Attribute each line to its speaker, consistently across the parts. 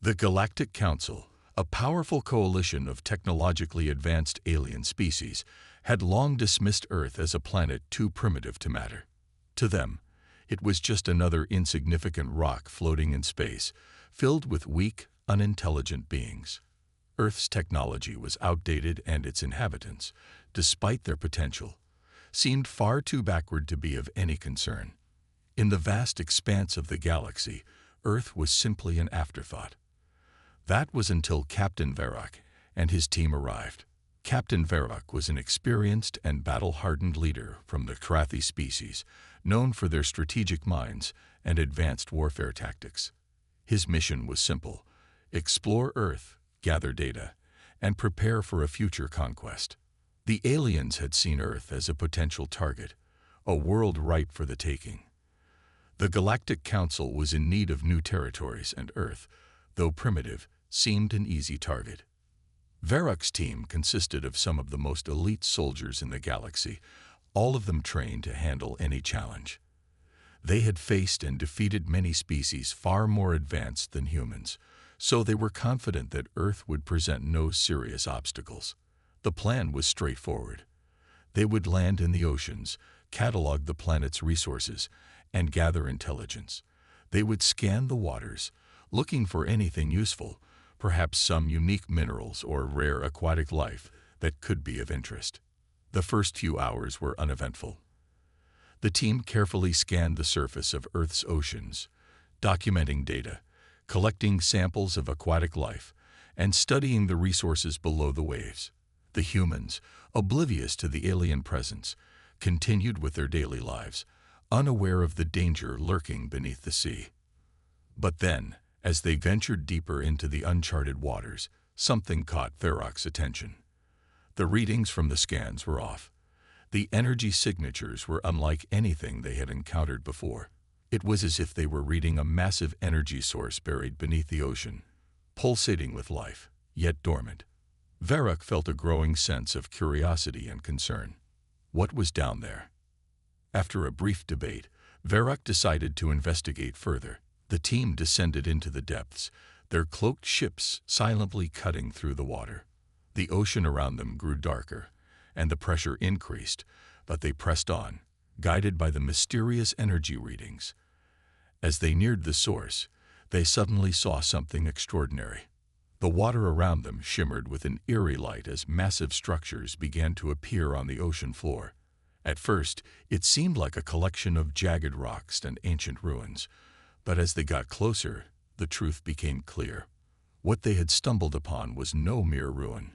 Speaker 1: The Galactic Council, a powerful coalition of technologically advanced alien species, had long dismissed Earth as a planet too primitive to matter. To them, it was just another insignificant rock floating in space, filled with weak, unintelligent beings. Earth's technology was outdated, and its inhabitants, despite their potential, seemed far too backward to be of any concern. In the vast expanse of the galaxy, Earth was simply an afterthought. That was until Captain Varrock and his team arrived. Captain Varrock was an experienced and battle-hardened leader from the Krathi species, known for their strategic minds and advanced warfare tactics. His mission was simple: explore Earth, gather data, and prepare for a future conquest. The aliens had seen Earth as a potential target, a world ripe for the taking. The Galactic Council was in need of new territories, and Earth, though primitive, seemed an easy target. Varrock's team consisted of some of the most elite soldiers in the galaxy, all of them trained to handle any challenge. They had faced and defeated many species far more advanced than humans, so they were confident that Earth would present no serious obstacles. The plan was straightforward. They would land in the oceans, catalog the planet's resources, and gather intelligence. They would scan the waters, looking for anything useful, perhaps some unique minerals or rare aquatic life that could be of interest. The first few hours were uneventful. The team carefully scanned the surface of Earth's oceans, documenting data, collecting samples of aquatic life, and studying the resources below the waves. The humans, oblivious to the alien presence, continued with their daily lives, unaware of the danger lurking beneath the sea. But then, as they ventured deeper into the uncharted waters, something caught Varrock's attention. The readings from the scans were off. The energy signatures were unlike anything they had encountered before. It was as if they were reading a massive energy source buried beneath the ocean, pulsating with life, yet dormant. Varrock felt a growing sense of curiosity and concern. What was down there? After a brief debate, Varrock decided to investigate further. The team descended into the depths, their cloaked ships silently cutting through the water. The ocean around them grew darker, and the pressure increased, but they pressed on, guided by the mysterious energy readings. As they neared the source, they suddenly saw something extraordinary. The water around them shimmered with an eerie light as massive structures began to appear on the ocean floor. At first, it seemed like a collection of jagged rocks and ancient ruins, but as they got closer, the truth became clear. What they had stumbled upon was no mere ruin.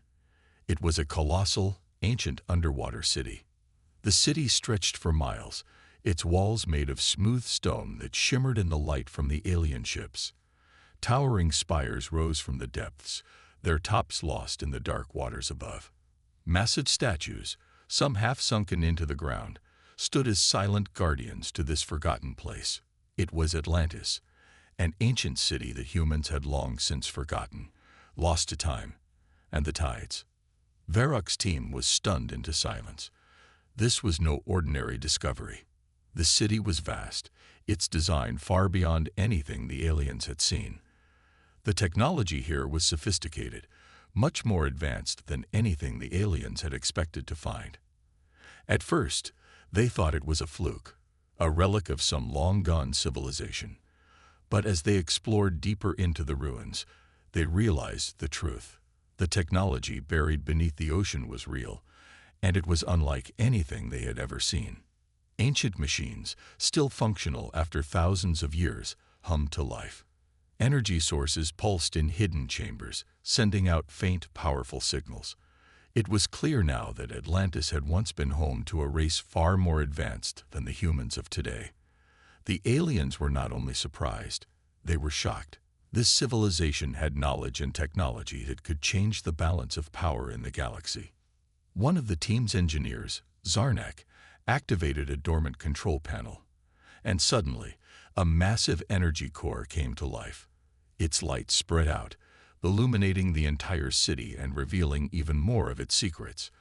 Speaker 1: It was a colossal, ancient underwater city. The city stretched for miles, its walls made of smooth stone that shimmered in the light from the alien ships. Towering spires rose from the depths, their tops lost in the dark waters above. Massive statues, some half sunken into the ground, stood as silent guardians to this forgotten place. It was Atlantis, an ancient city that humans had long since forgotten, lost to time and the tides. Varrock's team was stunned into silence. This was no ordinary discovery. The city was vast, its design far beyond anything the aliens had seen. The technology here was sophisticated, much more advanced than anything the aliens had expected to find. At first, they thought it was a fluke, a relic of some long-gone civilization. But as they explored deeper into the ruins, they realized the truth. The technology buried beneath the ocean was real, and it was unlike anything they had ever seen. Ancient machines, still functional after thousands of years, hummed to life. Energy sources pulsed in hidden chambers, sending out faint, powerful signals. It was clear now that Atlantis had once been home to a race far more advanced than the humans of today. The aliens were not only surprised, they were shocked. This civilization had knowledge and technology that could change the balance of power in the galaxy. One of the team's engineers, Zarnak, activated a dormant control panel, and suddenly, a massive energy core came to life. Its light spread out, illuminating the entire city and revealing even more of its secrets.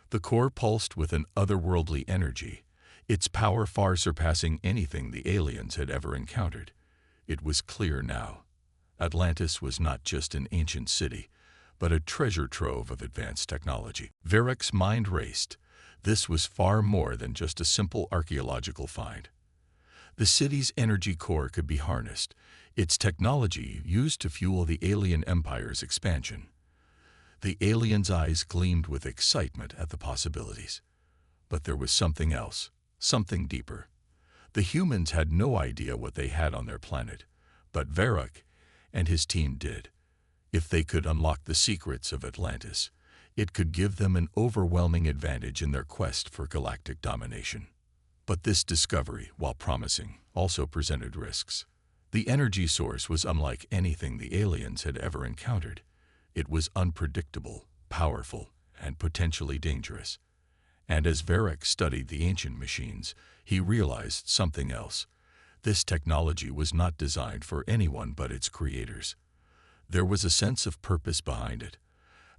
Speaker 1: The core pulsed with an otherworldly energy, its power far surpassing anything the aliens had ever encountered. It was clear now. Atlantis was not just an ancient city, but a treasure trove of advanced technology. Varroc's mind raced. This was far more than just a simple archaeological find. The city's energy core could be harnessed, its technology used to fuel the alien empire's expansion. The aliens' eyes gleamed with excitement at the possibilities. But there was something else, something deeper. The humans had no idea what they had on their planet, but Varroc and his team did. If they could unlock the secrets of Atlantis, it could give them an overwhelming advantage in their quest for galactic domination. But this discovery, while promising, also presented risks. The energy source was unlike anything the aliens had ever encountered. It was unpredictable, powerful, and potentially dangerous. And as Varroc studied the ancient machines, he realized something else. This technology was not designed for anyone but its creators. There was a sense of purpose behind it,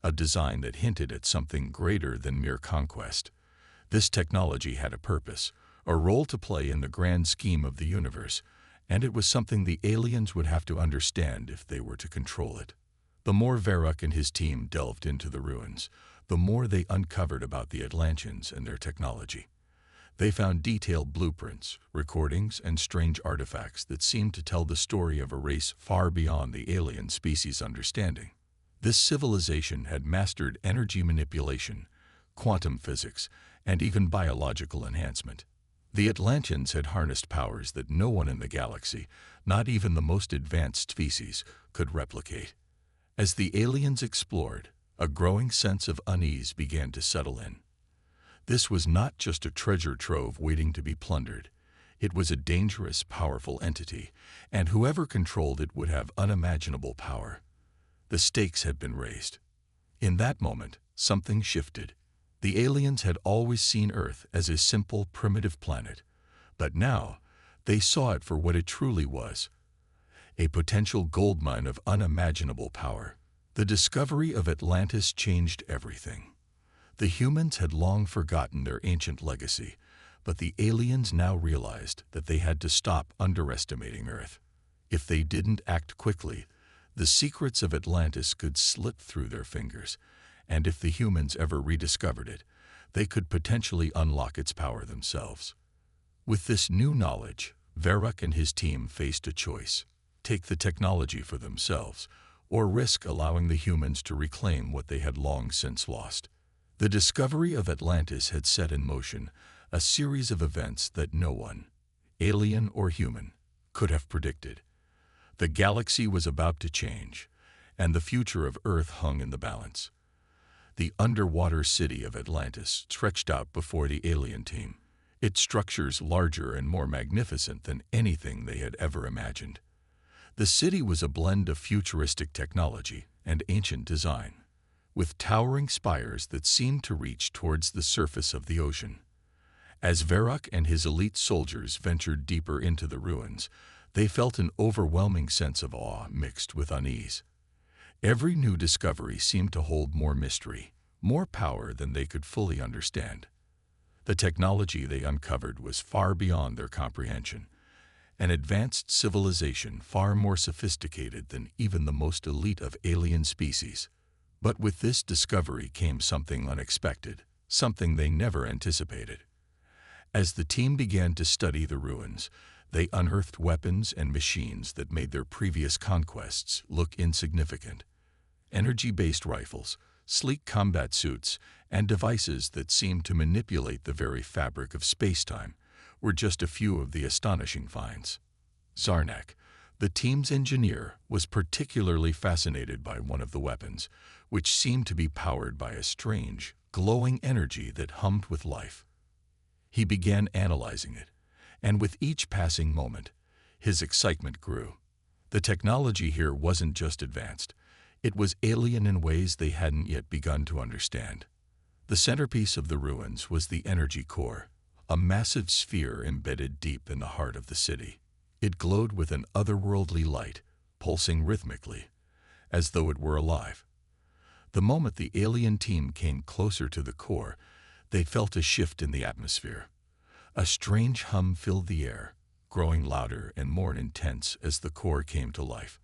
Speaker 1: a design that hinted at something greater than mere conquest. This technology had a purpose, a role to play in the grand scheme of the universe, and it was something the aliens would have to understand if they were to control it. The more Varroc and his team delved into the ruins, the more they uncovered about the Atlanteans and their technology. They found detailed blueprints, recordings, and strange artifacts that seemed to tell the story of a race far beyond the alien species' understanding. This civilization had mastered energy manipulation, quantum physics, and even biological enhancement. The Atlanteans had harnessed powers that no one in the galaxy, not even the most advanced species, could replicate. As the aliens explored, a growing sense of unease began to settle in. This was not just a treasure trove waiting to be plundered. It was a dangerous, powerful entity, and whoever controlled it would have unimaginable power. The stakes had been raised. In that moment, something shifted. The aliens had always seen Earth as a simple, primitive planet, but now they saw it for what it truly was, a potential goldmine of unimaginable power. The discovery of Atlantis changed everything. The humans had long forgotten their ancient legacy, but the aliens now realized that they had to stop underestimating Earth. If they didn't act quickly, the secrets of Atlantis could slip through their fingers, and if the humans ever rediscovered it, they could potentially unlock its power themselves. With this new knowledge, Varroc and his team faced a choice: take the technology for themselves, or risk allowing the humans to reclaim what they had long since lost. The discovery of Atlantis had set in motion a series of events that no one, alien or human, could have predicted. The galaxy was about to change, and the future of Earth hung in the balance. The underwater city of Atlantis stretched out before the alien team, its structures larger and more magnificent than anything they had ever imagined. The city was a blend of futuristic technology and ancient design, with towering spires that seemed to reach towards the surface of the ocean. As Varroc and his elite soldiers ventured deeper into the ruins, they felt an overwhelming sense of awe mixed with unease. Every new discovery seemed to hold more mystery, more power than they could fully understand. The technology they uncovered was far beyond their comprehension, an advanced civilization far more sophisticated than even the most elite of alien species. But with this discovery came something unexpected, something they never anticipated. As the team began to study the ruins, they unearthed weapons and machines that made their previous conquests look insignificant. Energy-based rifles, sleek combat suits, and devices that seemed to manipulate the very fabric of space-time were just a few of the astonishing finds. Zarnak, the team's engineer, was particularly fascinated by one of the weapons, which seemed to be powered by a strange, glowing energy that hummed with life. He began analyzing it, and with each passing moment, his excitement grew. The technology here wasn't just advanced, it was alien in ways they hadn't yet begun to understand. The centerpiece of the ruins was the energy core, a massive sphere embedded deep in the heart of the city. It glowed with an otherworldly light, pulsing rhythmically, as though it were alive. The moment the alien team came closer to the core, they felt a shift in the atmosphere. A strange hum filled the air, growing louder and more intense as the core came to life.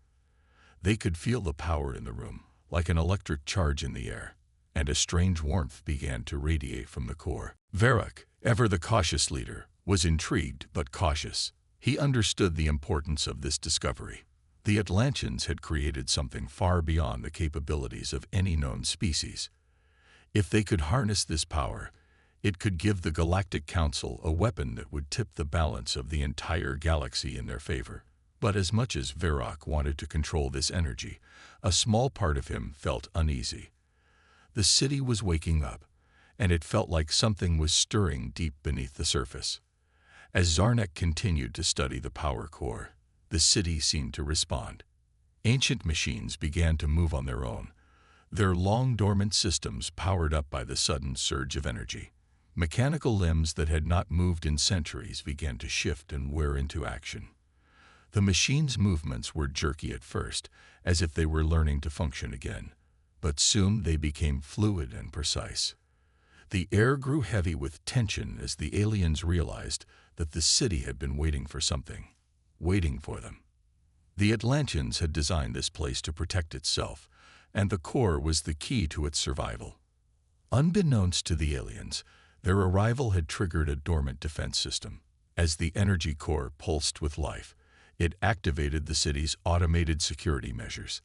Speaker 1: They could feel the power in the room, like an electric charge in the air, and a strange warmth began to radiate from the core. Varrock, ever the cautious leader, was intrigued but cautious. He understood the importance of this discovery. The Atlanteans had created something far beyond the capabilities of any known species. If they could harness this power, it could give the Galactic Council a weapon that would tip the balance of the entire galaxy in their favor. But as much as Varrock wanted to control this energy, a small part of him felt uneasy. The city was waking up, and it felt like something was stirring deep beneath the surface. As Zarnak continued to study the power core, the city seemed to respond. Ancient machines began to move on their own, their long-dormant systems powered up by the sudden surge of energy. Mechanical limbs that had not moved in centuries began to shift and wear into action. The machines' movements were jerky at first, as if they were learning to function again, but soon they became fluid and precise. The air grew heavy with tension as the aliens realized that the city had been waiting for something, waiting for them. The Atlanteans had designed this place to protect itself, and the core was the key to its survival. Unbeknownst to the aliens, their arrival had triggered a dormant defense system. As the energy core pulsed with life, it activated the city's automated security measures.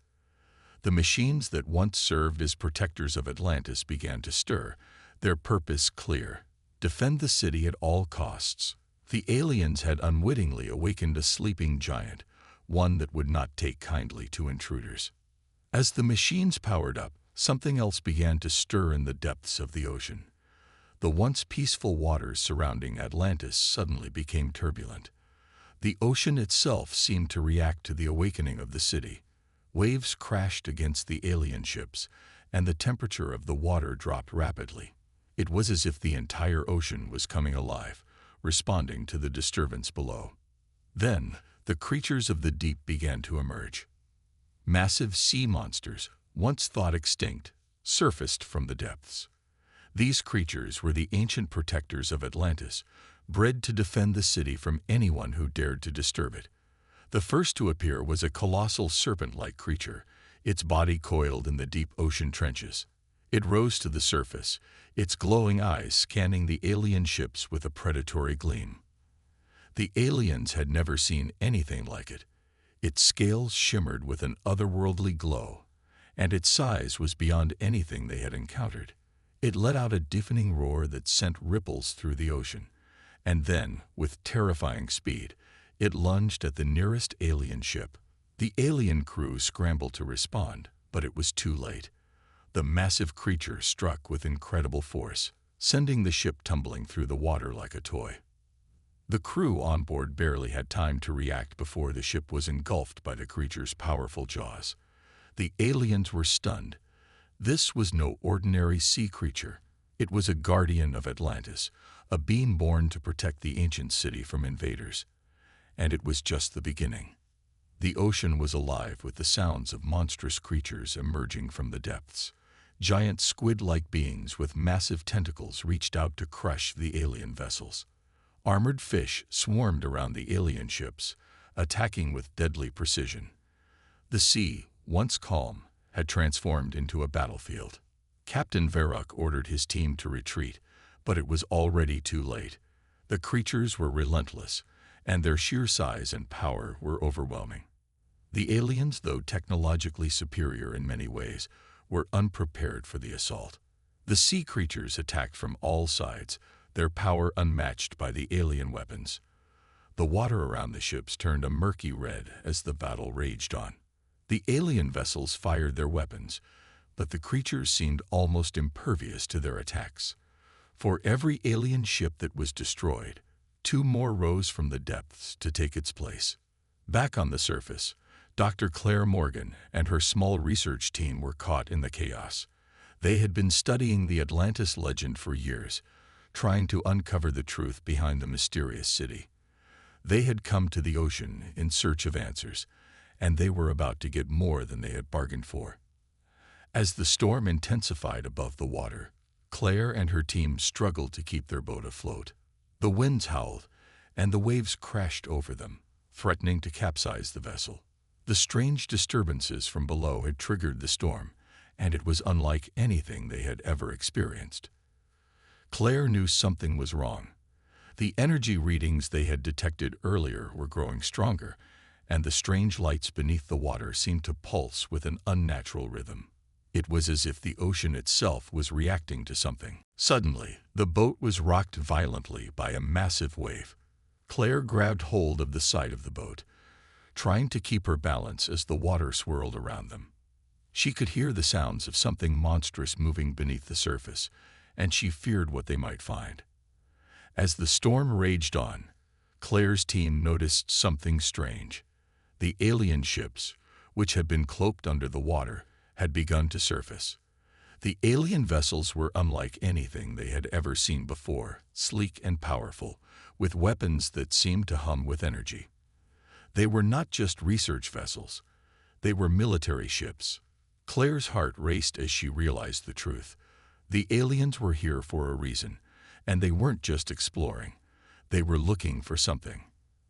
Speaker 1: The machines that once served as protectors of Atlantis began to stir, their purpose clear: defend the city at all costs. The aliens had unwittingly awakened a sleeping giant, one that would not take kindly to intruders. As the machines powered up, something else began to stir in the depths of the ocean. The once peaceful waters surrounding Atlantis suddenly became turbulent. The ocean itself seemed to react to the awakening of the city. Waves crashed against the alien ships, and the temperature of the water dropped rapidly. It was as if the entire ocean was coming alive, responding to the disturbance below. Then, the creatures of the deep began to emerge. Massive sea monsters, once thought extinct, surfaced from the depths. These creatures were the ancient protectors of Atlantis, bred to defend the city from anyone who dared to disturb it. The first to appear was a colossal serpent-like creature, its body coiled in the deep ocean trenches. It rose to the surface, its glowing eyes scanning the alien ships with a predatory gleam. The aliens had never seen anything like it. Its scales shimmered with an otherworldly glow, and its size was beyond anything they had encountered. It let out a deafening roar that sent ripples through the ocean, and then, with terrifying speed, it lunged at the nearest alien ship. The alien crew scrambled to respond, but it was too late. The massive creature struck with incredible force, sending the ship tumbling through the water like a toy. The crew on board barely had time to react before the ship was engulfed by the creature's powerful jaws. The aliens were stunned. This was no ordinary sea creature. It was a guardian of Atlantis, a being born to protect the ancient city from invaders. And it was just the beginning. The ocean was alive with the sounds of monstrous creatures emerging from the depths. Giant squid-like beings with massive tentacles reached out to crush the alien vessels. Armored fish swarmed around the alien ships, attacking with deadly precision. The sea, once calm, had transformed into a battlefield. Captain Varrock ordered his team to retreat, but it was already too late. The creatures were relentless, and their sheer size and power were overwhelming. The aliens, though technologically superior in many ways, were unprepared for the assault. The sea creatures attacked from all sides, their power unmatched by the alien weapons. The water around the ships turned a murky red as the battle raged on. The alien vessels fired their weapons, but the creatures seemed almost impervious to their attacks. For every alien ship that was destroyed, 2 more rose from the depths to take its place. Back on the surface, Dr. Claire Morgan and her small research team were caught in the chaos. They had been studying the Atlantis legend for years, trying to uncover the truth behind the mysterious city. They had come to the ocean in search of answers, and they were about to get more than they had bargained for. As the storm intensified above the water, Claire and her team struggled to keep their boat afloat. The winds howled, and the waves crashed over them, threatening to capsize the vessel. The strange disturbances from below had triggered the storm, and it was unlike anything they had ever experienced. Claire knew something was wrong. The energy readings they had detected earlier were growing stronger, and the strange lights beneath the water seemed to pulse with an unnatural rhythm. It was as if the ocean itself was reacting to something. Suddenly, the boat was rocked violently by a massive wave. Claire grabbed hold of the side of the boat, trying to keep her balance as the water swirled around them. She could hear the sounds of something monstrous moving beneath the surface, and she feared what they might find. As the storm raged on, Claire's team noticed something strange. The alien ships, which had been cloaked under the water, had begun to surface. The alien vessels were unlike anything they had ever seen before, sleek and powerful, with weapons that seemed to hum with energy. They were not just research vessels. They were military ships. Claire's heart raced as she realized the truth. The aliens were here for a reason, and they weren't just exploring. They were looking for something.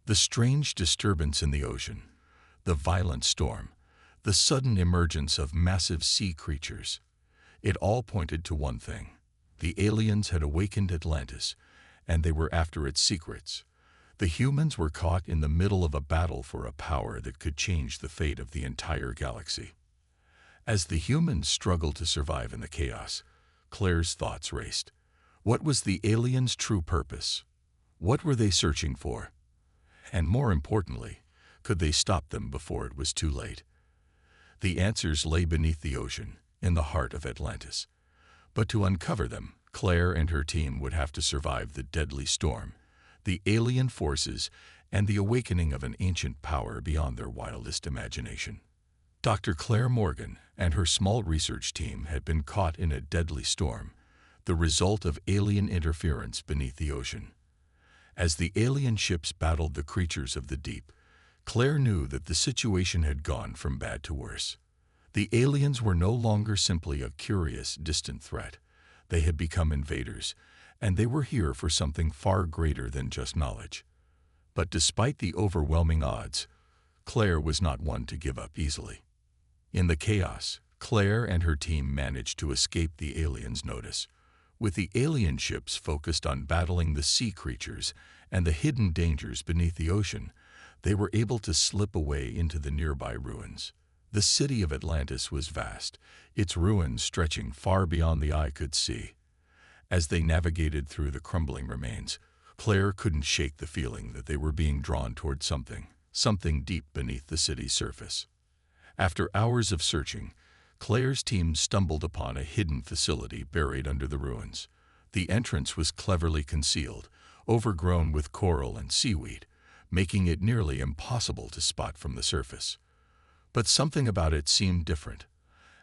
Speaker 1: The strange disturbance in the ocean, the violent storm, the sudden emergence of massive sea creatures. It all pointed to one thing. The aliens had awakened Atlantis, and they were after its secrets. The humans were caught in the middle of a battle for a power that could change the fate of the entire galaxy. As the humans struggled to survive in the chaos, Claire's thoughts raced. What was the aliens' true purpose? What were they searching for? And more importantly, could they stop them before it was too late? The answers lay beneath the ocean, in the heart of Atlantis. But to uncover them, Claire and her team would have to survive the deadly storm, the alien forces, and the awakening of an ancient power beyond their wildest imagination. Dr. Claire Morgan and her small research team had been caught in a deadly storm, the result of alien interference beneath the ocean. As the alien ships battled the creatures of the deep, Claire knew that the situation had gone from bad to worse. The aliens were no longer simply a curious, distant threat. They had become invaders, and they were here for something far greater than just knowledge. But despite the overwhelming odds, Claire was not one to give up easily. In the chaos, Claire and her team managed to escape the aliens' notice. With the alien ships focused on battling the sea creatures and the hidden dangers beneath the ocean, they were able to slip away into the nearby ruins. The city of Atlantis was vast, its ruins stretching far beyond the eye could see. As they navigated through the crumbling remains, Claire couldn't shake the feeling that they were being drawn toward something deep beneath the city's surface. After hours of searching, Claire's team stumbled upon a hidden facility buried under the ruins. The entrance was cleverly concealed, overgrown with coral and seaweed, making it nearly impossible to spot from the surface. But something about it seemed different.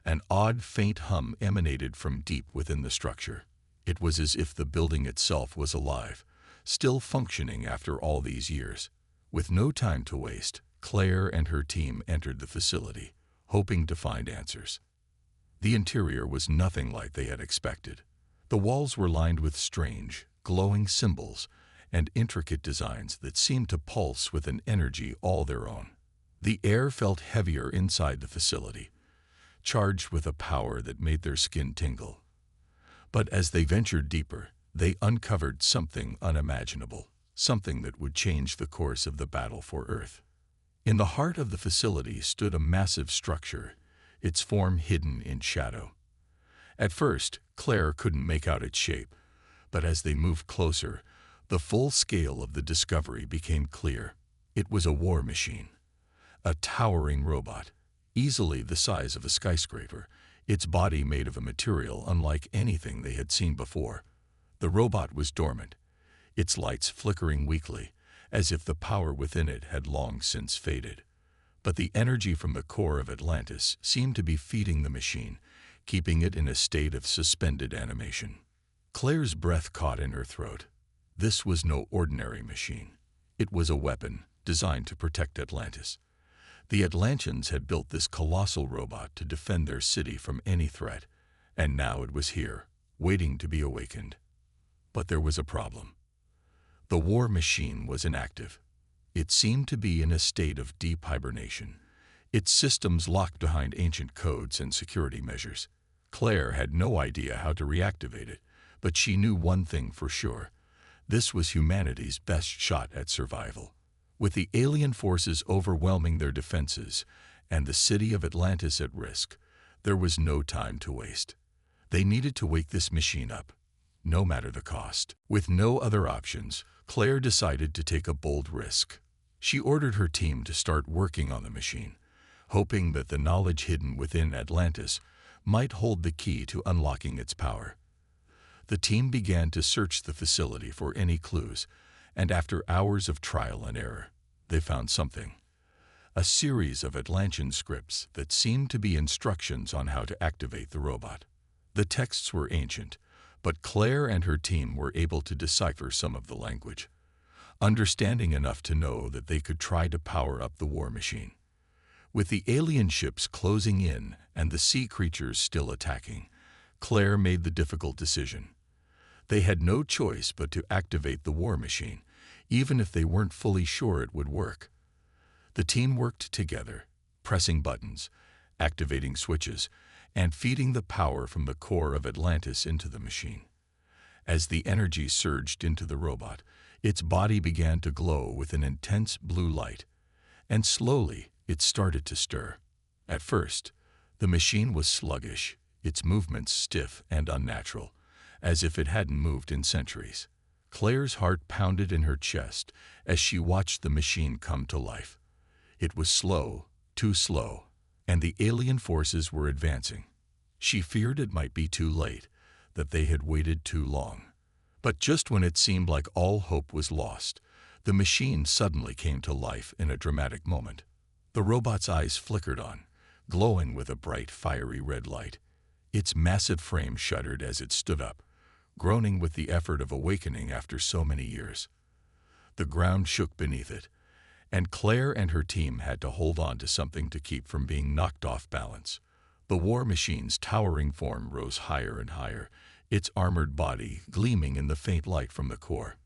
Speaker 1: An odd, faint hum emanated from deep within the structure. It was as if the building itself was alive, still functioning after all these years. With no time to waste, Claire and her team entered the facility, hoping to find answers. The interior was nothing like they had expected. The walls were lined with strange, glowing symbols and intricate designs that seemed to pulse with an energy all their own. The air felt heavier inside the facility, charged with a power that made their skin tingle. But as they ventured deeper, they uncovered something unimaginable, something that would change the course of the battle for Earth. In the heart of the facility stood a massive structure, its form hidden in shadow. At first, Claire couldn't make out its shape, but as they moved closer, the full scale of the discovery became clear. It was a war machine, a towering robot, easily the size of a skyscraper, its body made of a material unlike anything they had seen before. The robot was dormant, its lights flickering weakly, as if the power within it had long since faded. But the energy from the core of Atlantis seemed to be feeding the machine, keeping it in a state of suspended animation. Claire's breath caught in her throat. This was no ordinary machine. It was a weapon designed to protect Atlantis. The Atlanteans had built this colossal robot to defend their city from any threat, and now it was here, waiting to be awakened. But there was a problem. The war machine was inactive. It seemed to be in a state of deep hibernation, its systems locked behind ancient codes and security measures. Claire had no idea how to reactivate it, but she knew one thing for sure. This was humanity's best shot at survival. With the alien forces overwhelming their defenses and the city of Atlantis at risk, there was no time to waste. They needed to wake this machine up, no matter the cost. With no other options, Claire decided to take a bold risk. She ordered her team to start working on the machine, hoping that the knowledge hidden within Atlantis might hold the key to unlocking its power. The team began to search the facility for any clues, and after hours of trial and error, they found something. A series of Atlantean scripts that seemed to be instructions on how to activate the robot. The texts were ancient, but Claire and her team were able to decipher some of the language, understanding enough to know that they could try to power up the war machine. With the alien ships closing in and the sea creatures still attacking, Claire made the difficult decision. They had no choice but to activate the war machine, even if they weren't fully sure it would work. The team worked together, pressing buttons, activating switches, and feeding the power from the core of Atlantis into the machine. As the energy surged into the robot, its body began to glow with an intense blue light, and slowly it started to stir. At first, the machine was sluggish, its movements stiff and unnatural, as if it hadn't moved in centuries. Claire's heart pounded in her chest as she watched the machine come to life. It was slow, too slow, and the alien forces were advancing. She feared it might be too late, that they had waited too long. But just when it seemed like all hope was lost, the machine suddenly came to life in a dramatic moment. The robot's eyes flickered on, glowing with a bright, fiery red light. Its massive frame shuddered as it stood up, groaning with the effort of awakening after so many years. The ground shook beneath it, and Claire and her team had to hold on to something to keep from being knocked off balance. The war machine's towering form rose higher and higher, its armored body gleaming in the faint light from the core.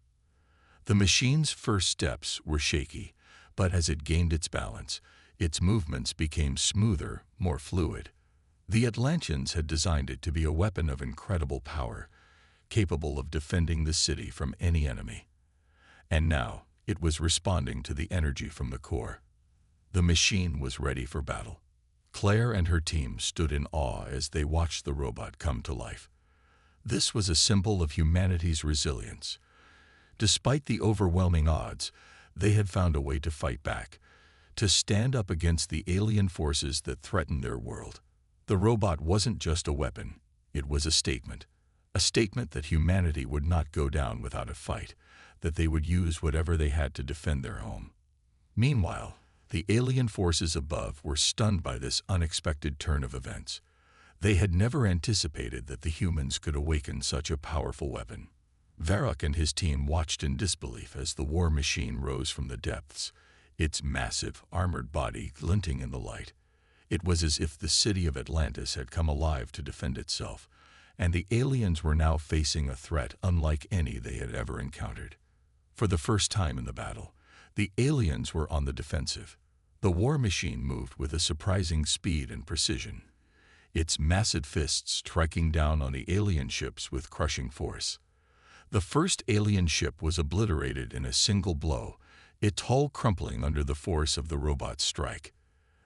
Speaker 1: The machine's first steps were shaky, but as it gained its balance, its movements became smoother, more fluid. The Atlanteans had designed it to be a weapon of incredible power, capable of defending the city from any enemy. And now, it was responding to the energy from the core. The machine was ready for battle. Claire and her team stood in awe as they watched the robot come to life. This was a symbol of humanity's resilience. Despite the overwhelming odds, they had found a way to fight back, to stand up against the alien forces that threatened their world. The robot wasn't just a weapon, it was a statement that humanity would not go down without a fight, that they would use whatever they had to defend their home. Meanwhile, the alien forces above were stunned by this unexpected turn of events. They had never anticipated that the humans could awaken such a powerful weapon. Varrock and his team watched in disbelief as the war machine rose from the depths, its massive, armored body glinting in the light. It was as if the city of Atlantis had come alive to defend itself, and the aliens were now facing a threat unlike any they had ever encountered. For the first time in the battle, the aliens were on the defensive. The war machine moved with a surprising speed and precision, its massive fists striking down on the alien ships with crushing force. The first alien ship was obliterated in a single blow, its hull crumpling under the force of the robot's strike.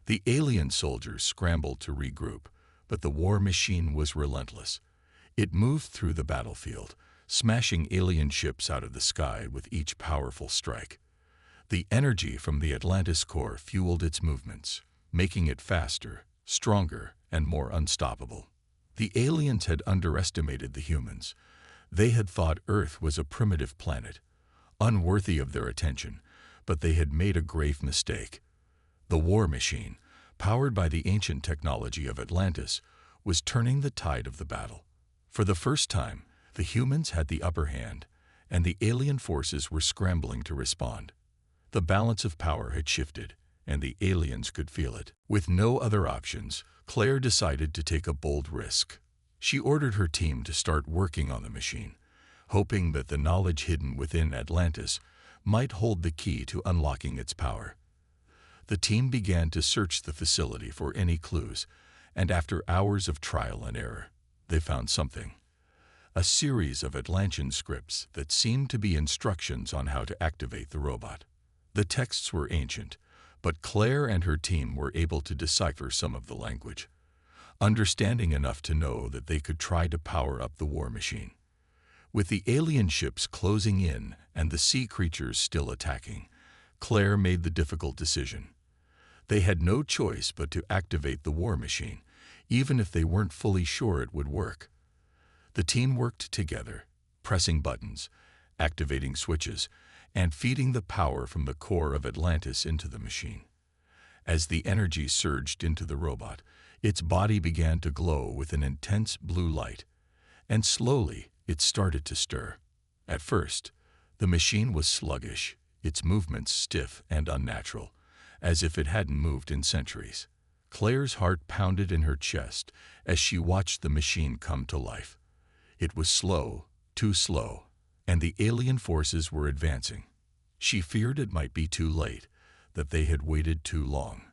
Speaker 1: The alien soldiers scrambled to regroup, but the war machine was relentless. It moved through the battlefield, smashing alien ships out of the sky with each powerful strike. The energy from the Atlantis core fueled its movements, making it faster, stronger, and more unstoppable. The aliens had underestimated the humans. They had thought Earth was a primitive planet, unworthy of their attention, but they had made a grave mistake. The war machine, powered by the ancient technology of Atlantis, was turning the tide of the battle. For the first time, the humans had the upper hand, and the alien forces were scrambling to respond. The balance of power had shifted, and the aliens could feel it. With no other options, Claire decided to take a bold risk. She ordered her team to start working on the machine, hoping that the knowledge hidden within Atlantis might hold the key to unlocking its power. The team began to search the facility for any clues, and after hours of trial and error, they found something. A series of Atlantean scripts that seemed to be instructions on how to activate the robot. The texts were ancient, but Claire and her team were able to decipher some of the language, understanding enough to know that they could try to power up the war machine. With the alien ships closing in and the sea creatures still attacking, Claire made the difficult decision. They had no choice but to activate the war machine, even if they weren't fully sure it would work. The team worked together, pressing buttons, activating switches, and feeding the power from the core of Atlantis into the machine. As the energy surged into the robot, its body began to glow with an intense blue light, and slowly it started to stir. At first, the machine was sluggish, its movements stiff and unnatural, as if it hadn't moved in centuries. Claire's heart pounded in her chest as she watched the machine come to life. It was slow, too slow, and the alien forces were advancing. She feared it might be too late, that they had waited too long.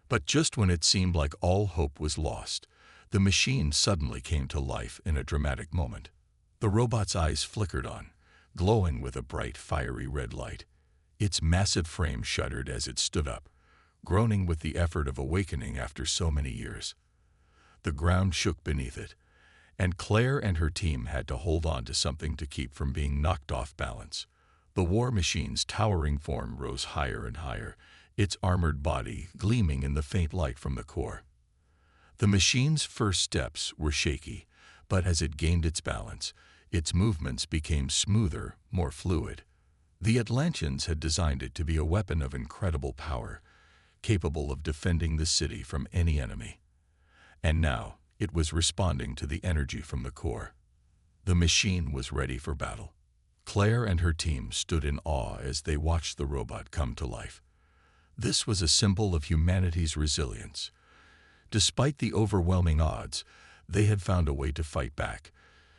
Speaker 1: But just when it seemed like all hope was lost, the machine suddenly came to life in a dramatic moment. The robot's eyes flickered on, glowing with a bright, fiery red light. Its massive frame shuddered as it stood up, groaning with the effort of awakening after so many years. The ground shook beneath it, and Claire and her team had to hold on to something to keep from being knocked off balance. The war machine's towering form rose higher and higher, its armored body gleaming in the faint light from the core. The machine's first steps were shaky, but as it gained its balance, its movements became smoother, more fluid. The Atlanteans had designed it to be a weapon of incredible power, capable of defending the city from any enemy. And now, it was responding to the energy from the core. The machine was ready for battle. Claire and her team stood in awe as they watched the robot come to life. This was a symbol of humanity's resilience. Despite the overwhelming odds, they had found a way to fight back,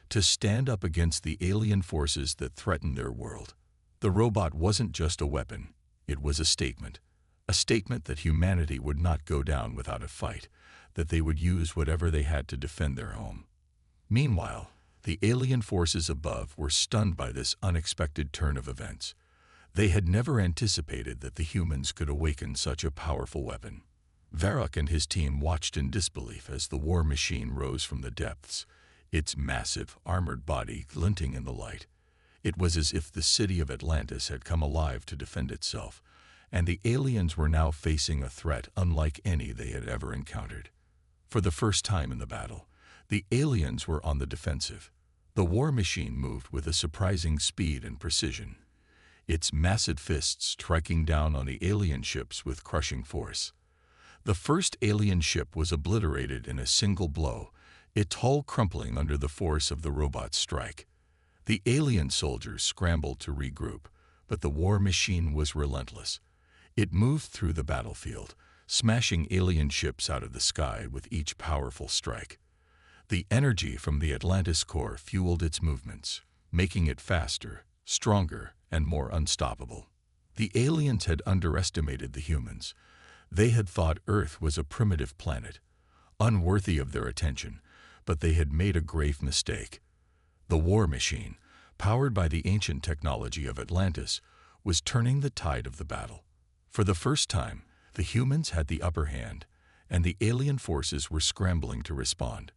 Speaker 1: to stand up against the alien forces that threatened their world. The robot wasn't just a weapon, it was a statement that humanity would not go down without a fight, that they would use whatever they had to defend their home. Meanwhile, the alien forces above were stunned by this unexpected turn of events. They had never anticipated that the humans could awaken such a powerful weapon. Varrock and his team watched in disbelief as the war machine rose from the depths, its massive, armored body glinting in the light. It was as if the city of Atlantis had come alive to defend itself, and the aliens were now facing a threat unlike any they had ever encountered. For the first time in the battle, the aliens were on the defensive. The war machine moved with a surprising speed and precision, its massive fists striking down on the alien ships with crushing force. The first alien ship was obliterated in a single blow, its hull crumpling under the force of the robot's strike. The alien soldiers scrambled to regroup, but the war machine was relentless. It moved through the battlefield, smashing alien ships out of the sky with each powerful strike. The energy from the Atlantis core fueled its movements, making it faster, stronger, and more unstoppable. The aliens had underestimated the humans. They had thought Earth was a primitive planet, unworthy of their attention, but they had made a grave mistake. The war machine, powered by the ancient technology of Atlantis, was turning the tide of the battle. For the first time, the humans had the upper hand, and the alien forces were scrambling to respond.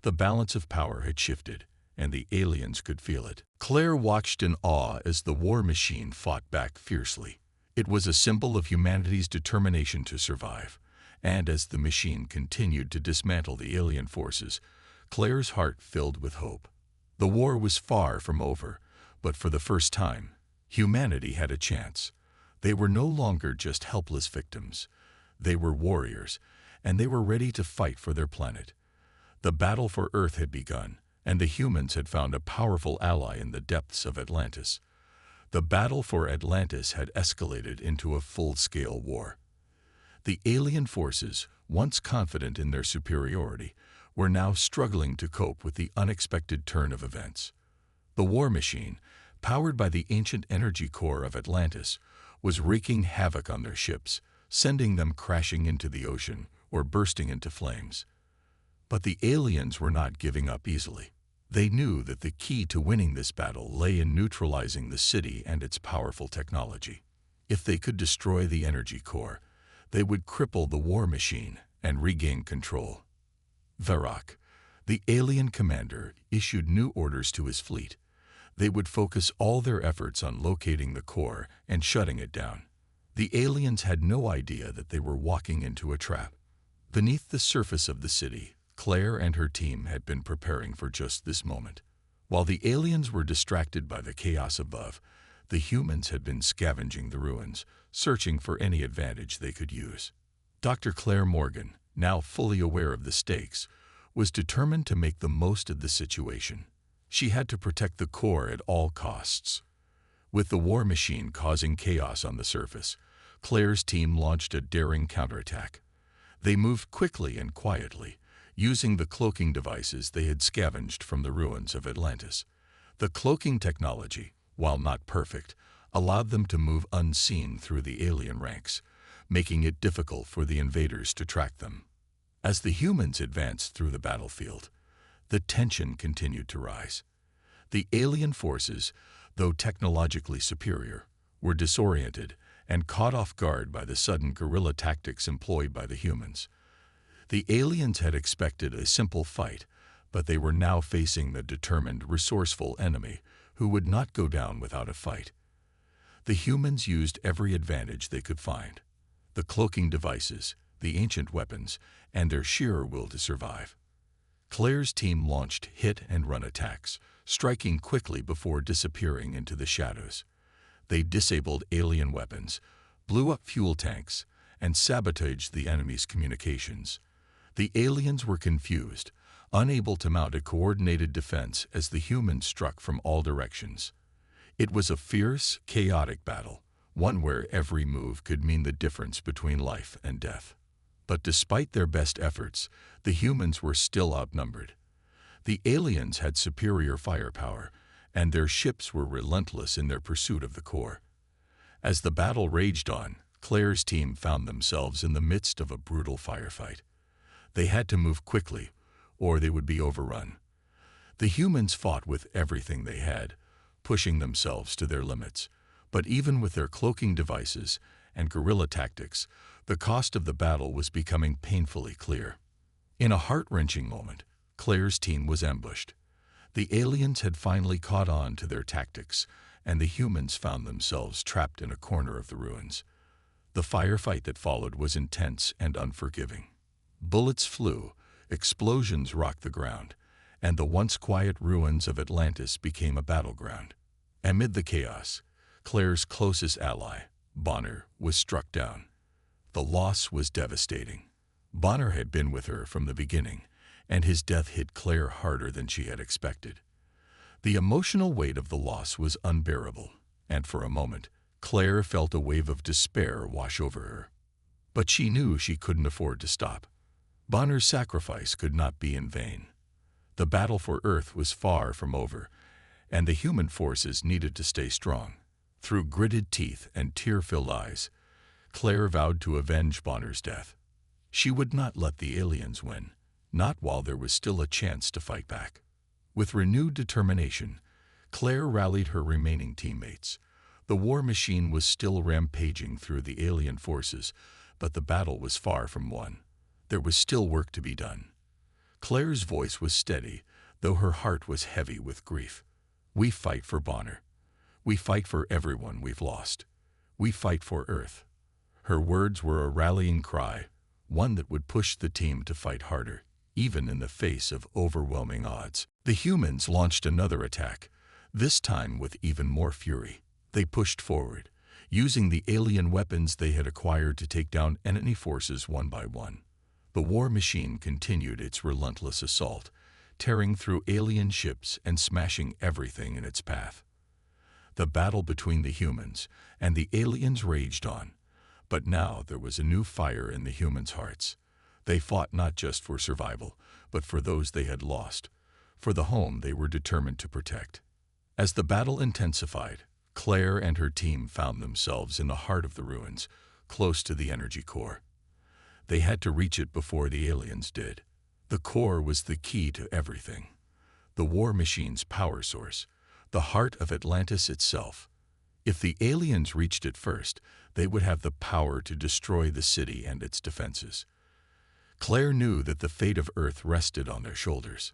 Speaker 1: The balance of power had shifted, and the aliens could feel it. Claire watched in awe as the war machine fought back fiercely. It was a symbol of humanity's determination to survive, and as the machine continued to dismantle the alien forces, Claire's heart filled with hope. The war was far from over, but for the first time, humanity had a chance. They were no longer just helpless victims. They were warriors, and they were ready to fight for their planet. The battle for Earth had begun, and the humans had found a powerful ally in the depths of Atlantis. The battle for Atlantis had escalated into a full-scale war. The alien forces, once confident in their superiority, were now struggling to cope with the unexpected turn of events. The war machine, powered by the ancient energy core of Atlantis, was wreaking havoc on their ships, sending them crashing into the ocean or bursting into flames. But the aliens were not giving up easily. They knew that the key to winning this battle lay in neutralizing the city and its powerful technology. If they could destroy the energy core, they would cripple the war machine and regain control. Varrock, the alien commander, issued new orders to his fleet. They would focus all their efforts on locating the core and shutting it down. The aliens had no idea that they were walking into a trap. Beneath the surface of the city, Claire and her team had been preparing for just this moment. While the aliens were distracted by the chaos above, the humans had been scavenging the ruins, searching for any advantage they could use. Dr. Claire Morgan, now fully aware of the stakes, was determined to make the most of the situation. She had to protect the core at all costs. With the war machine causing chaos on the surface, Claire's team launched a daring counterattack. They moved quickly and quietly, using the cloaking devices they had scavenged from the ruins of Atlantis. The cloaking technology, while not perfect, allowed them to move unseen through the alien ranks, making it difficult for the invaders to track them. As the humans advanced through the battlefield, the tension continued to rise. The alien forces, though technologically superior, were disoriented and caught off guard by the sudden guerrilla tactics employed by the humans. The aliens had expected a simple fight, but they were now facing the determined, resourceful enemy who would not go down without a fight. The humans used every advantage they could find: the cloaking devices, the ancient weapons, and their sheer will to survive. Claire's team launched hit-and-run attacks, striking quickly before disappearing into the shadows. They disabled alien weapons, blew up fuel tanks, and sabotaged the enemy's communications. The aliens were confused, unable to mount a coordinated defense as the humans struck from all directions. It was a fierce, chaotic battle, one where every move could mean the difference between life and death. But despite their best efforts, the humans were still outnumbered. The aliens had superior firepower, and their ships were relentless in their pursuit of the core. As the battle raged on, Claire's team found themselves in the midst of a brutal firefight. They had to move quickly, or they would be overrun. The humans fought with everything they had, pushing themselves to their limits. But even with their cloaking devices and guerrilla tactics, the cost of the battle was becoming painfully clear. In a heart-wrenching moment, Claire's team was ambushed. The aliens had finally caught on to their tactics, and the humans found themselves trapped in a corner of the ruins. The firefight that followed was intense and unforgiving. Bullets flew, explosions rocked the ground, and the once quiet ruins of Atlantis became a battleground. Amid the chaos, Claire's closest ally, Bonner, was struck down. The loss was devastating. Bonner had been with her from the beginning, and his death hit Claire harder than she had expected. The emotional weight of the loss was unbearable, and for a moment, Claire felt a wave of despair wash over her. But she knew she couldn't afford to stop. Bonner's sacrifice could not be in vain. The battle for Earth was far from over, and the human forces needed to stay strong. Through gritted teeth and tear-filled eyes, Claire vowed to avenge Bonner's death. She would not let the aliens win, not while there was still a chance to fight back. With renewed determination, Claire rallied her remaining teammates. The war machine was still rampaging through the alien forces, but the battle was far from won. There was still work to be done. Claire's voice was steady, though her heart was heavy with grief. We fight for Bonner. We fight for everyone we've lost. We fight for Earth. Her words were a rallying cry, one that would push the team to fight harder, even in the face of overwhelming odds. The humans launched another attack, this time with even more fury. They pushed forward, using the alien weapons they had acquired to take down enemy forces one by one. The war machine continued its relentless assault, tearing through alien ships and smashing everything in its path. The battle between the humans and the aliens raged on, but now there was a new fire in the humans' hearts. They fought not just for survival, but for those they had lost, for the home they were determined to protect. As the battle intensified, Claire and her team found themselves in the heart of the ruins, close to the energy core. They had to reach it before the aliens did. The core was the key to everything. The war machine's power source, the heart of Atlantis itself. If the aliens reached it first, they would have the power to destroy the city and its defenses. Claire knew that the fate of Earth rested on their shoulders.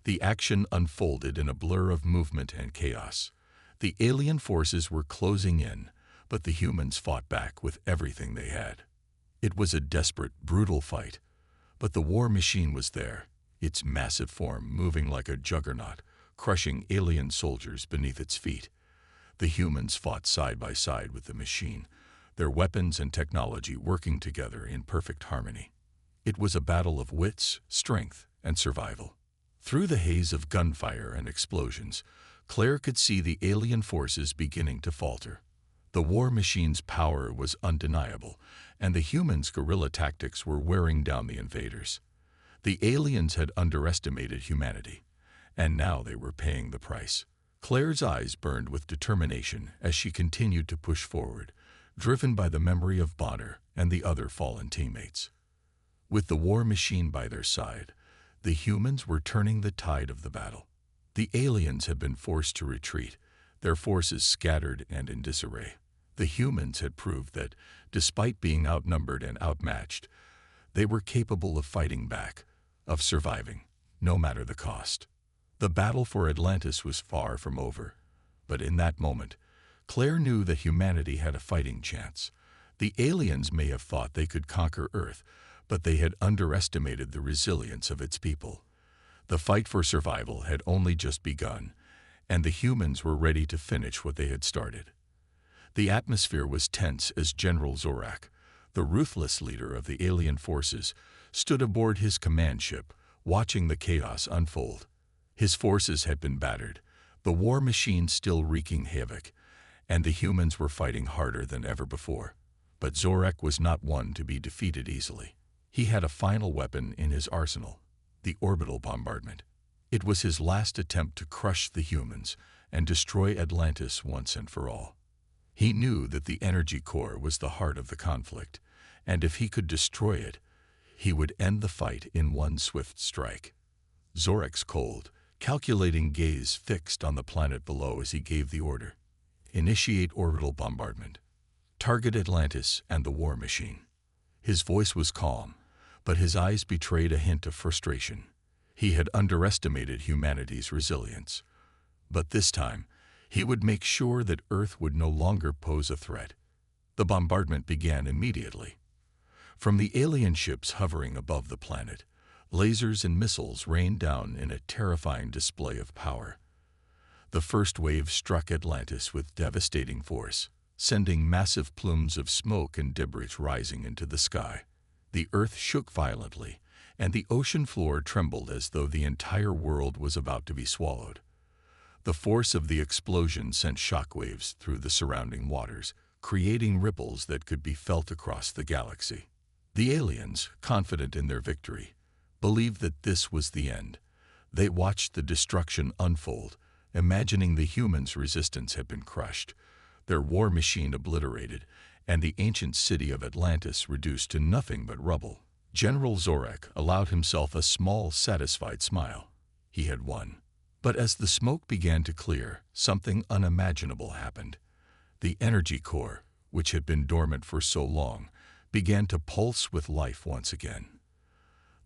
Speaker 1: The action unfolded in a blur of movement and chaos. The alien forces were closing in, but the humans fought back with everything they had. It was a desperate, brutal fight, but the war machine was there, its massive form moving like a juggernaut, crushing alien soldiers beneath its feet. The humans fought side by side with the machine, their weapons and technology working together in perfect harmony. It was a battle of wits, strength, and survival. Through the haze of gunfire and explosions, Claire could see the alien forces beginning to falter. The war machine's power was undeniable, and the humans' guerrilla tactics were wearing down the invaders. The aliens had underestimated humanity, and now they were paying the price. Claire's eyes burned with determination as she continued to push forward, driven by the memory of Bonner and the other fallen teammates. With the war machine by their side, the humans were turning the tide of the battle. The aliens had been forced to retreat, their forces scattered and in disarray. The humans had proved that, despite being outnumbered and outmatched, they were capable of fighting back, of surviving, no matter the cost. The battle for Atlantis was far from over, but in that moment, Claire knew that humanity had a fighting chance. The aliens may have thought they could conquer Earth, but they had underestimated the resilience of its people. The fight for survival had only just begun, and the humans were ready to finish what they had started. The atmosphere was tense as General Zorak, the ruthless leader of the alien forces, stood aboard his command ship, watching the chaos unfold. His forces had been battered, the war machine still wreaking havoc, and the humans were fighting harder than ever before. But Zorak was not one to be defeated easily. He had a final weapon in his arsenal, the orbital bombardment. It was his last attempt to crush the humans and destroy Atlantis once and for all. He knew that the energy core was the heart of the conflict, and if he could destroy it, he would end the fight in one swift strike. Zorak's cold, calculating gaze fixed on the planet below as he gave the order. Initiate orbital bombardment. Target Atlantis and the war machine. His voice was calm, but his eyes betrayed a hint of frustration. He had underestimated humanity's resilience. But this time, he would make sure that Earth would no longer pose a threat. The bombardment began immediately. From the alien ships hovering above the planet, lasers and missiles rained down in a terrifying display of power. The first wave struck Atlantis with devastating force, sending massive plumes of smoke and debris rising into the sky. The Earth shook violently, and the ocean floor trembled as though the entire world was about to be swallowed. The force of the explosion sent shockwaves through the surrounding waters, creating ripples that could be felt across the galaxy. The aliens, confident in their victory, believed that this was the end. They watched the destruction unfold, imagining the humans' resistance had been crushed, their war machine obliterated, and the ancient city of Atlantis reduced to nothing but rubble. General Zorak allowed himself a small, satisfied smile. He had won. But as the smoke began to clear, something unimaginable happened. The energy core, which had been dormant for so long, began to pulse with life once again.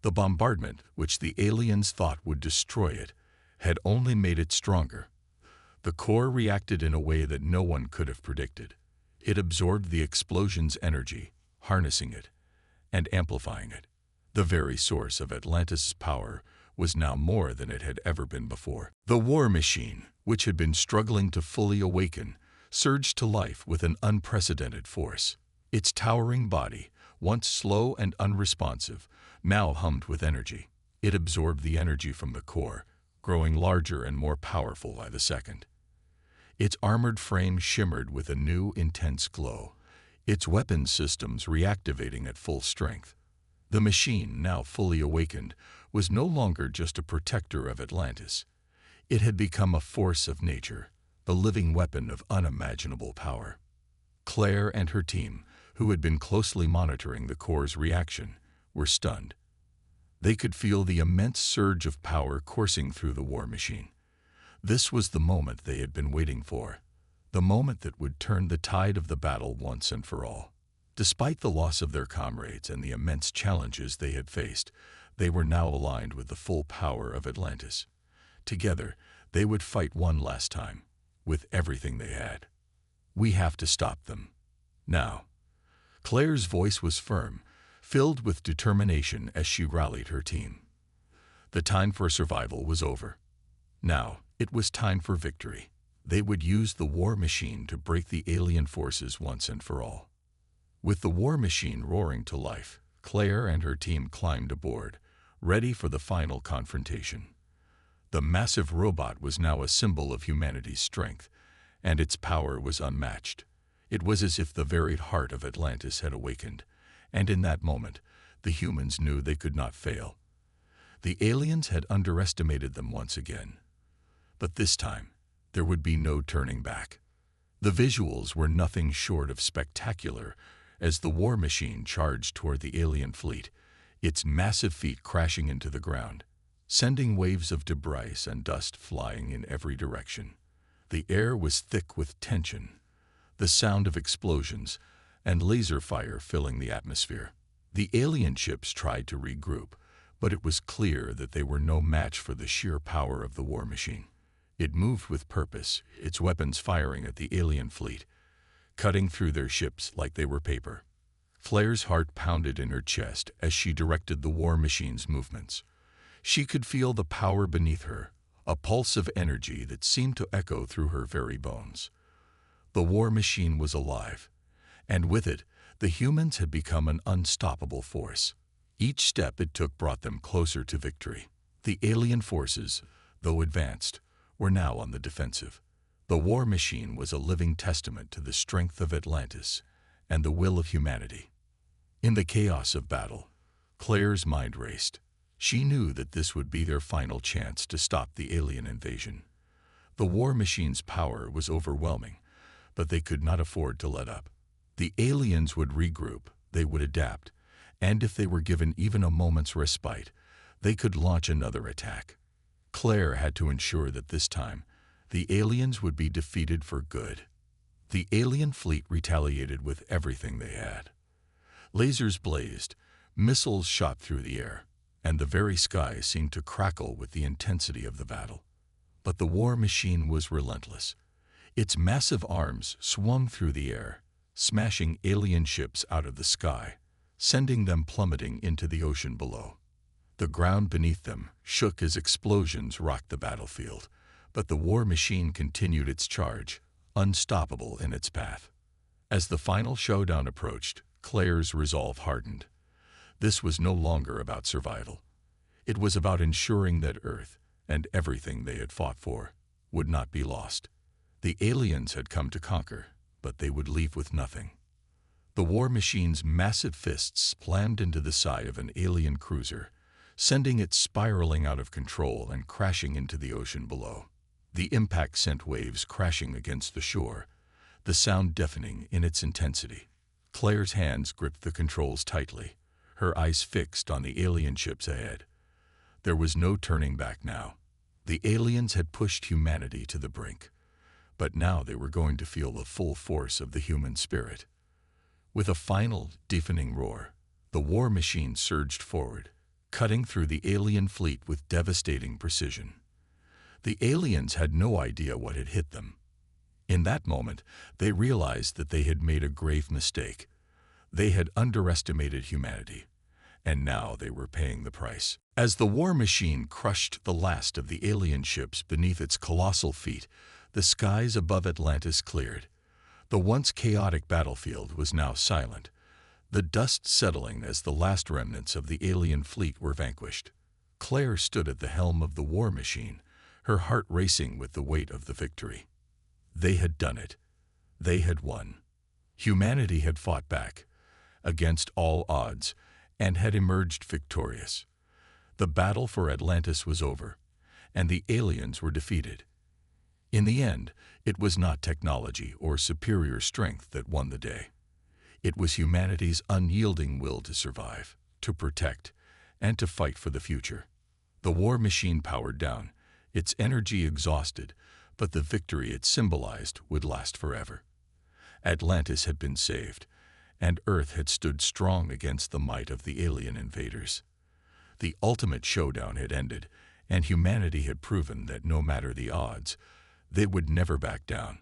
Speaker 1: The bombardment, which the aliens thought would destroy it, had only made it stronger. The core reacted in a way that no one could have predicted. It absorbed the explosion's energy, harnessing it and amplifying it. The very source of Atlantis' power was now more than it had ever been before. The war machine, which had been struggling to fully awaken, surged to life with an unprecedented force. Its towering body, once slow and unresponsive, now hummed with energy. It absorbed the energy from the core, growing larger and more powerful by the second. Its armored frame shimmered with a new, intense glow, its weapons systems reactivating at full strength. The machine, now fully awakened, was no longer just a protector of Atlantis. It had become a force of nature, a living weapon of unimaginable power. Claire and her team, who had been closely monitoring the core's reaction, were stunned. They could feel the immense surge of power coursing through the war machine. This was the moment they had been waiting for, the moment that would turn the tide of the battle once and for all. Despite the loss of their comrades and the immense challenges they had faced, they were now aligned with the full power of Atlantis. Together, they would fight one last time, with everything they had. We have to stop them. Now. Claire's voice was firm, filled with determination as she rallied her team. The time for survival was over. Now, it was time for victory. They would use the war machine to break the alien forces once and for all. With the war machine roaring to life, Claire and her team climbed aboard, ready for the final confrontation. The massive robot was now a symbol of humanity's strength, and its power was unmatched. It was as if the very heart of Atlantis had awakened, and in that moment, the humans knew they could not fail. The aliens had underestimated them once again. But this time, there would be no turning back. The visuals were nothing short of spectacular as the war machine charged toward the alien fleet, its massive feet crashing into the ground, sending waves of debris and dust flying in every direction. The air was thick with tension, the sound of explosions and laser fire filling the atmosphere. The alien ships tried to regroup, but it was clear that they were no match for the sheer power of the war machine. It moved with purpose, its weapons firing at the alien fleet, cutting through their ships like they were paper. Claire's heart pounded in her chest as she directed the war machine's movements. She could feel the power beneath her, a pulse of energy that seemed to echo through her very bones. The war machine was alive, and with it, the humans had become an unstoppable force. Each step it took brought them closer to victory. The alien forces, though advanced, were now on the defensive. The war machine was a living testament to the strength of Atlantis and the will of humanity. In the chaos of battle, Claire's mind raced. She knew that this would be their final chance to stop the alien invasion. The war machine's power was overwhelming, but they could not afford to let up. The aliens would regroup, they would adapt, and if they were given even a moment's respite, they could launch another attack. Claire had to ensure that this time, the aliens would be defeated for good. The alien fleet retaliated with everything they had. Lasers blazed, missiles shot through the air, and the very sky seemed to crackle with the intensity of the battle. But the war machine was relentless. Its massive arms swung through the air, smashing alien ships out of the sky, sending them plummeting into the ocean below. The ground beneath them shook as explosions rocked the battlefield, but the war machine continued its charge, unstoppable in its path. As the final showdown approached, Claire's resolve hardened. This was no longer about survival. It was about ensuring that Earth, and everything they had fought for, would not be lost. The aliens had come to conquer, but they would leave with nothing. The war machine's massive fists slammed into the side of an alien cruiser, sending it spiraling out of control and crashing into the ocean below. The impact sent waves crashing against the shore, the sound deafening in its intensity. Claire's hands gripped the controls tightly, her eyes fixed on the alien ships ahead. There was no turning back now. The aliens had pushed humanity to the brink, but now they were going to feel the full force of the human spirit. With a final, deafening roar, the war machine surged forward, cutting through the alien fleet with devastating precision. The aliens had no idea what had hit them. In that moment, they realized that they had made a grave mistake. They had underestimated humanity, and now they were paying the price. As the war machine crushed the last of the alien ships beneath its colossal feet, the skies above Atlantis cleared. The once chaotic battlefield was now silent, the dust settling as the last remnants of the alien fleet were vanquished. Claire stood at the helm of the war machine, her heart racing with the weight of the victory. They had done it. They had won. Humanity had fought back, against all odds, and had emerged victorious. The battle for Atlantis was over, and the aliens were defeated. In the end, it was not technology or superior strength that won the day. It was humanity's unyielding will to survive, to protect, and to fight for the future. The war machine powered down, its energy exhausted, but the victory it symbolized would last forever. Atlantis had been saved, and Earth had stood strong against the might of the alien invaders. The ultimate showdown had ended, and humanity had proven that no matter the odds, they would never back down.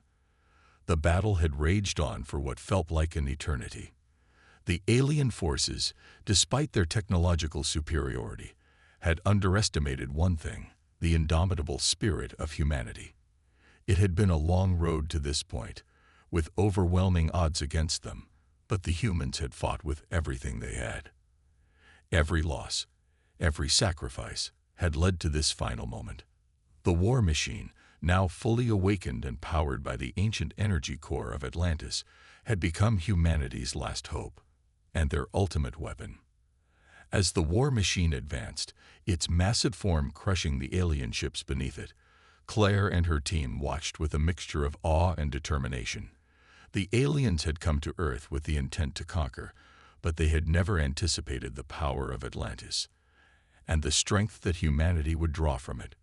Speaker 1: The battle had raged on for what felt like an eternity. The alien forces, despite their technological superiority, had underestimated one thing: the indomitable spirit of humanity. It had been a long road to this point, with overwhelming odds against them, but the humans had fought with everything they had. Every loss, every sacrifice, had led to this final moment. The war machine, now fully awakened and powered by the ancient energy core of Atlantis, had become humanity's last hope, and their ultimate weapon. As the war machine advanced, its massive form crushing the alien ships beneath it, Claire and her team watched with a mixture of awe and determination. The aliens had come to Earth with the intent to conquer, but they had never anticipated the power of Atlantis, and the strength that humanity would draw from it.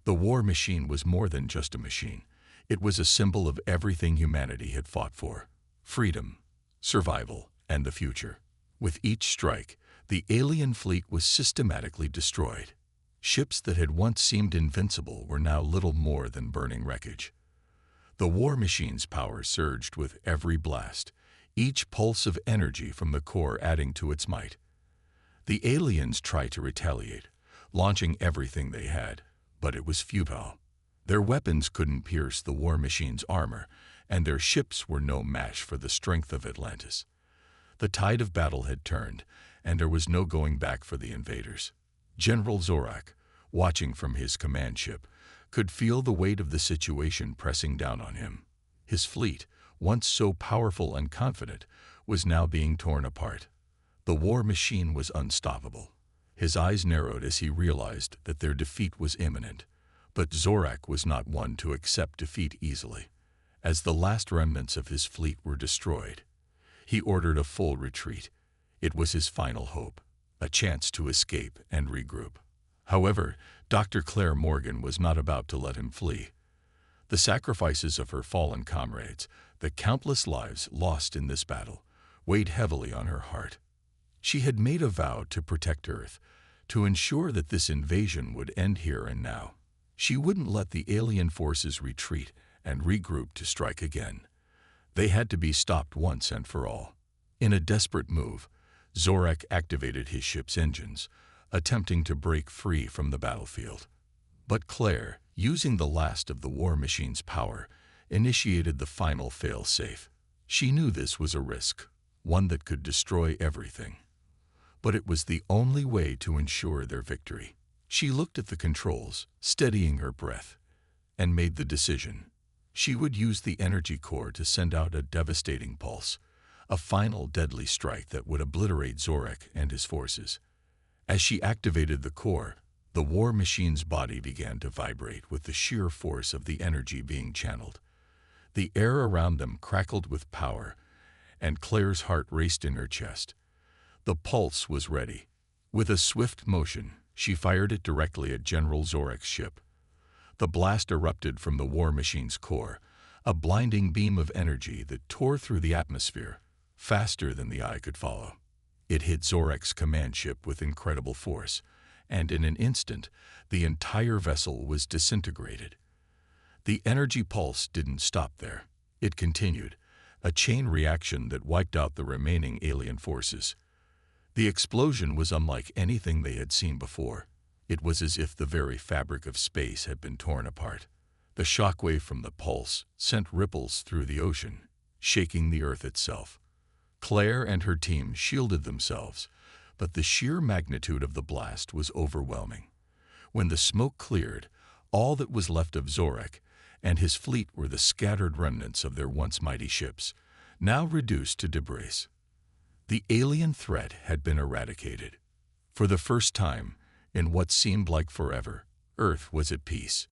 Speaker 1: The war machine was more than just a machine. It was a symbol of everything humanity had fought for: freedom, survival, and the future. With each strike, the alien fleet was systematically destroyed. Ships that had once seemed invincible were now little more than burning wreckage. The war machine's power surged with every blast, each pulse of energy from the core adding to its might. The aliens tried to retaliate, launching everything they had, but it was futile. Their weapons couldn't pierce the war machine's armor, and their ships were no match for the strength of Atlantis. The tide of battle had turned, and there was no going back for the invaders. General Zorak, watching from his command ship, could feel the weight of the situation pressing down on him. His fleet, once so powerful and confident, was now being torn apart. The war machine was unstoppable. His eyes narrowed as he realized that their defeat was imminent. But Zorak was not one to accept defeat easily. As the last remnants of his fleet were destroyed, he ordered a full retreat. It was his final hope, a chance to escape and regroup. However, Dr. Claire Morgan was not about to let him flee. The sacrifices of her fallen comrades, the countless lives lost in this battle, weighed heavily on her heart. She had made a vow to protect Earth, to ensure that this invasion would end here and now. She wouldn't let the alien forces retreat and regroup to strike again. They had to be stopped once and for all. In a desperate move, Zorak activated his ship's engines, attempting to break free from the battlefield. But Claire, using the last of the war machine's power, initiated the final fail-safe. She knew this was a risk, one that could destroy everything. But it was the only way to ensure their victory. She looked at the controls, steadying her breath, and made the decision. She would use the energy core to send out a devastating pulse, a final deadly strike that would obliterate Zorak and his forces. As she activated the core, the war machine's body began to vibrate with the sheer force of the energy being channeled. The air around them crackled with power, and Claire's heart raced in her chest. The pulse was ready. With a swift motion, she fired it directly at General Zorak's ship. The blast erupted from the war machine's core, a blinding beam of energy that tore through the atmosphere, faster than the eye could follow. It hit Zorak's command ship with incredible force, and in an instant, the entire vessel was disintegrated. The energy pulse didn't stop there. It continued, a chain reaction that wiped out the remaining alien forces. The explosion was unlike anything they had seen before. It was as if the very fabric of space had been torn apart. The shockwave from the pulse sent ripples through the ocean, shaking the Earth itself. Claire and her team shielded themselves, but the sheer magnitude of the blast was overwhelming. When the smoke cleared, all that was left of Zorak and his fleet were the scattered remnants of their once mighty ships, now reduced to debris. The alien threat had been eradicated. For the first time, in what seemed like forever, Earth was at peace.